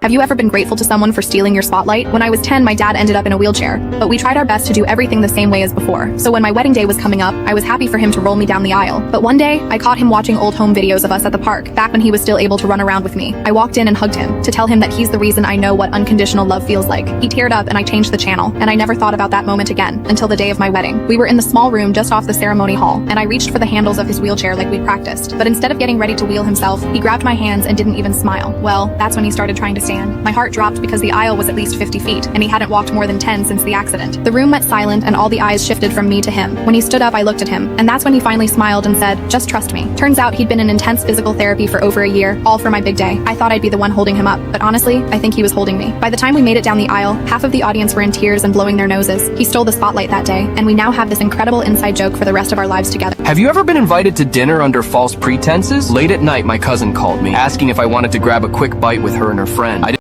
Have you ever been grateful to someone for stealing your spotlight? When I was 10, my dad ended up in a wheelchair, but we tried our best to do everything the same way as before. So when my wedding day was coming up, I was happy for him to roll me down the aisle. But one day, I caught him watching old home videos of us at the park, back when he was still able to run around with me. I walked in and hugged him, to tell him that he's the reason I know what unconditional love feels like. He teared up and I changed the channel, and I never thought about that moment again, until the day of my wedding. We were in the small room just off the ceremony hall, and I reached for the handles of his wheelchair like we'd practiced. But instead of getting ready to wheel himself, he grabbed my hands and didn't even smile. Well, that's when he started trying to stand. My heart dropped because the aisle was at least 50 feet, and he hadn't walked more than 10 since the accident. The room went silent, and all the eyes shifted from me to him. When he stood up, I looked at him, and that's when he finally smiled and said, "Just trust me." Turns out he'd been in intense physical therapy for over a year, all for my big day. I thought I'd be the one holding him up, but honestly, I think he was holding me. By the time we made it down the aisle, half of the audience were in tears and blowing their noses. He stole the spotlight that day, and we now have this incredible inside joke for the rest of our lives together. Have you ever been invited to dinner under false pretenses? Late at night, my cousin called me, asking if I wanted to grab a quick bite with her and her friend.